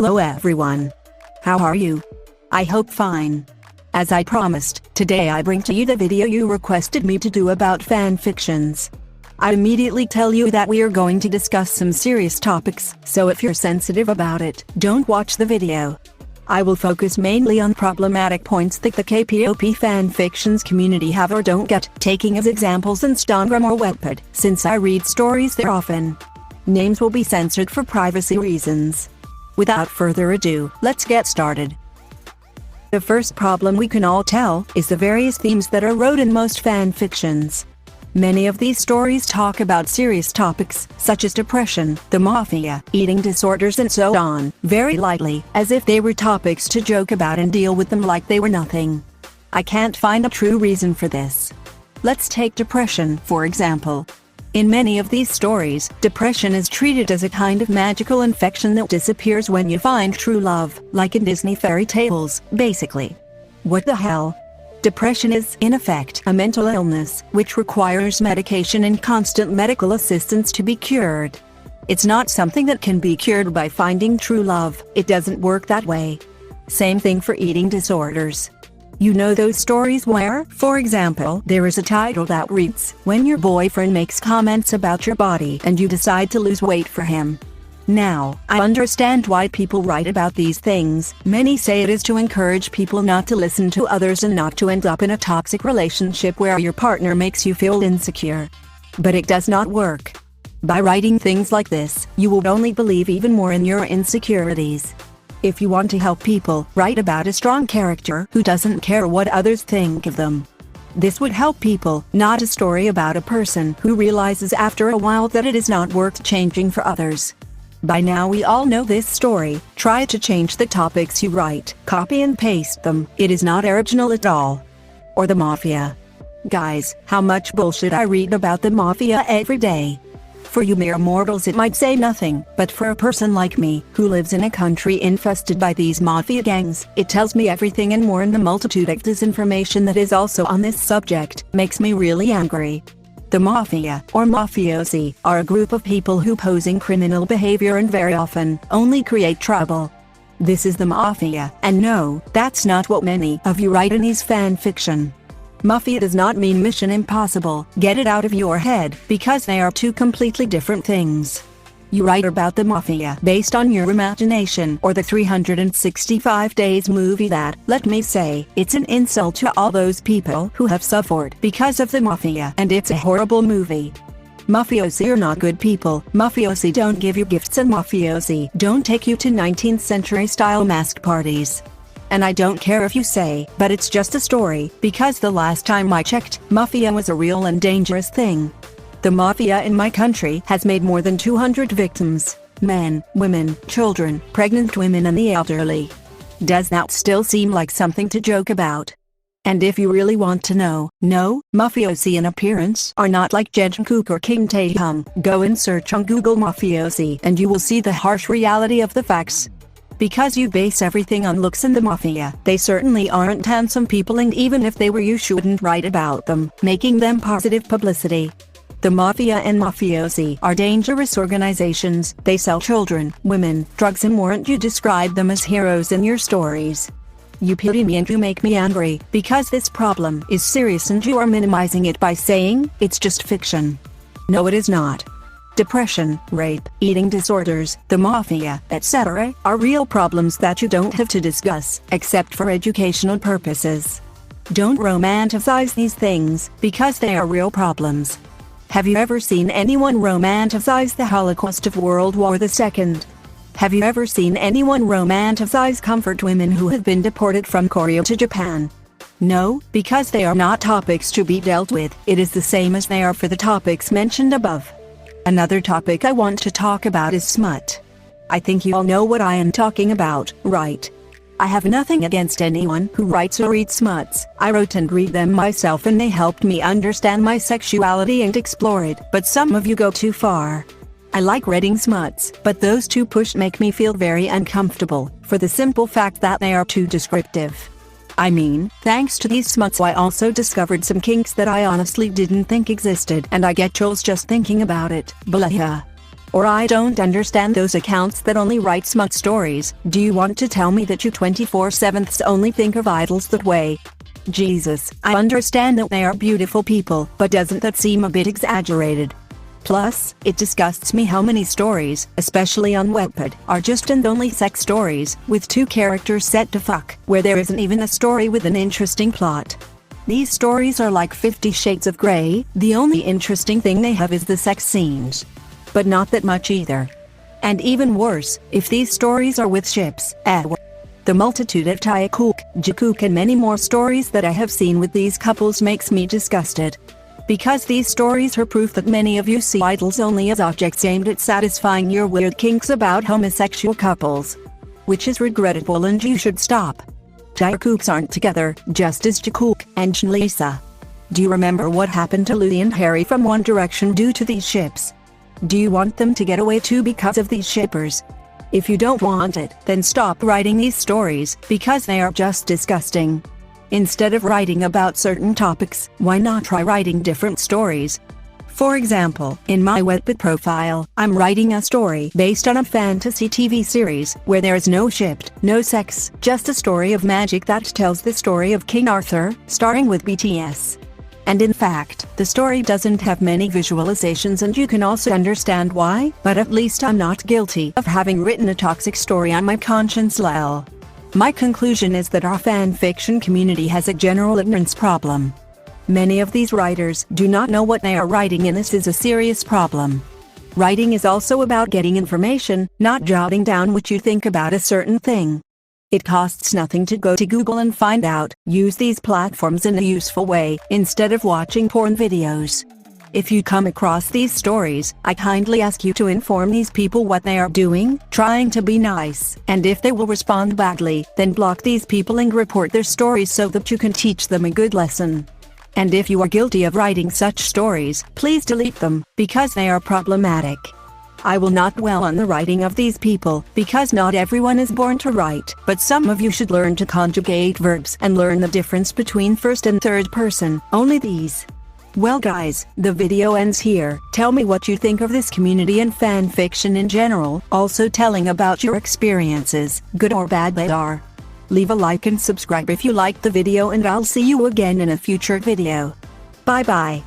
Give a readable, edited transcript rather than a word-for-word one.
Hello everyone. How are you? I hope fine. As I promised, today I bring to you the video you requested me to do about fanfictions. I immediately tell you that we are going to discuss some serious topics, so if you're sensitive about it, don't watch the video. I will focus mainly on problematic points that the Kpop fanfictions community have or don't get, taking as examples Instagram or Wattpad, since I read stories there often. Names will be censored for privacy reasons. Without further ado, let's get started. The first problem we can all tell is the various themes that are wrote in most fanfictions. Many of these stories talk about serious topics, such as depression, the mafia, eating disorders and so on, very lightly, as if they were topics to joke about and deal with them like they were nothing. I can't find a true reason for this. Let's take depression, for example. In many of these stories, depression is treated as a kind of magical infection that disappears when you find true love, like in Disney fairy tales, basically. What the hell? Depression is, in effect, a mental illness, which requires medication and constant medical assistance to be cured. It's not something that can be cured by finding true love, it doesn't work that way. Same thing for eating disorders. You know those stories where, for example, there is a title that reads, "When your boyfriend makes comments about your body and you decide to lose weight for him." Now, I understand why people write about these things. Many say it is to encourage people not to listen to others and not to end up in a toxic relationship where your partner makes you feel insecure. But it does not work. By writing things like this, you will only believe even more in your insecurities. If you want to help people, write about a strong character who doesn't care what others think of them. This would help people, not a story about a person who realizes after a while that it is not worth changing for others. By now we all know this story. Try to change the topics you write, copy and paste them, it is not original at all. Or the mafia. Guys, how much bullshit I read about the mafia every day. For you mere mortals it might say nothing, but for a person like me, who lives in a country infested by these mafia gangs, it tells me everything and more, and the multitude of disinformation that is also on this subject makes me really angry. The mafia, or mafiosi, are a group of people who posing criminal behavior and very often, only create trouble. This is the mafia, and no, that's not what many of you write in these fanfiction. Mafia does not mean Mission Impossible, get it out of your head, because they are two completely different things. You write about the mafia based on your imagination or the 365 Days movie that, let me say, it's an insult to all those people who have suffered because of the mafia, and it's a horrible movie. Mafiosi are not good people, mafiosi don't give you gifts, and mafiosi don't take you to 19th century style masked parties. And I don't care if you say, but it's just a story, because the last time I checked, mafia was a real and dangerous thing. The mafia in my country has made more than 200 victims. Men, women, children, pregnant women and the elderly. Does that still seem like something to joke about? And if you really want to know, no, mafiosi in appearance are not like Jungkook or King Taehyung. Go and search on Google mafiosi and you will see the harsh reality of the facts. Because you base everything on looks in the mafia, they certainly aren't handsome people, and even if they were you shouldn't write about them, making them positive publicity. The mafia and mafiosi are dangerous organizations, they sell children, women, drugs, and more, and you describe them as heroes in your stories. You pity me and you make me angry, because this problem is serious and you are minimizing it by saying, it's just fiction. No, it is not. Depression, rape, eating disorders, the mafia, etc. are real problems that you don't have to discuss, except for educational purposes. Don't romanticize these things, because they are real problems. Have you ever seen anyone romanticize the Holocaust of World War II? Have you ever seen anyone romanticize comfort women who have been deported from Korea to Japan? No, because they are not topics to be dealt with. It is the same as they are for the topics mentioned above. Another topic I want to talk about is smut. I think you all know what I am talking about, right? I have nothing against anyone who writes or reads smuts. I wrote and read them myself and they helped me understand my sexuality and explore it, but some of you go too far. I like reading smuts, but those two make me feel very uncomfortable, for the simple fact that they are too descriptive. I mean, thanks to these smuts I also discovered some kinks that I honestly didn't think existed, and I get chills just thinking about it. Blah. Or I don't understand those accounts that only write smut stories. Do you want to tell me that you 24/7 only think of idols that way? Jesus, I understand that they are beautiful people, but doesn't that seem a bit exaggerated? Plus, it disgusts me how many stories, especially on Wattpad, are just and only sex stories, with two characters set to fuck, where there isn't even a story with an interesting plot. These stories are like 50 Shades of Grey, the only interesting thing they have is the sex scenes. But not that much either. And even worse, if these stories are with ships, the multitude of Taekook, Jikook and many more stories that I have seen with these couples makes me disgusted. Because these stories are proof that many of you see idols only as objects aimed at satisfying your weird kinks about homosexual couples. Which is regrettable and you should stop. Taekooks aren't together, just as Jikook and Lisa. Do you remember what happened to Louis and Harry from One Direction due to these ships? Do you want them to get away too because of these shippers? If you don't want it, then stop writing these stories, because they are just disgusting. Instead of writing about certain topics, why not try writing different stories? For example, in my Wattpad profile, I'm writing a story based on a fantasy TV series, where there is no shipped, no sex, just a story of magic that tells the story of King Arthur, starring with BTS. And in fact, the story doesn't have many visualizations and you can also understand why, but at least I'm not guilty of having written a toxic story on my conscience lol. My conclusion is that our fanfiction community has a general ignorance problem. Many of these writers do not know what they are writing and this is a serious problem. Writing is also about getting information, not jotting down what you think about a certain thing. It costs nothing to go to Google and find out. Use these platforms in a useful way, instead of watching porn videos. If you come across these stories, I kindly ask you to inform these people what they are doing, trying to be nice, and if they will respond badly, then block these people and report their stories so that you can teach them a good lesson. And if you are guilty of writing such stories, please delete them, because they are problematic. I will not dwell on the writing of these people, because not everyone is born to write, but some of you should learn to conjugate verbs and learn the difference between first and third person, only these. Well guys, the video ends here. Tell me what you think of this community and fanfiction in general, also telling about your experiences, good or bad they are. Leave a like and subscribe if you liked the video and I'll see you again in a future video. Bye bye.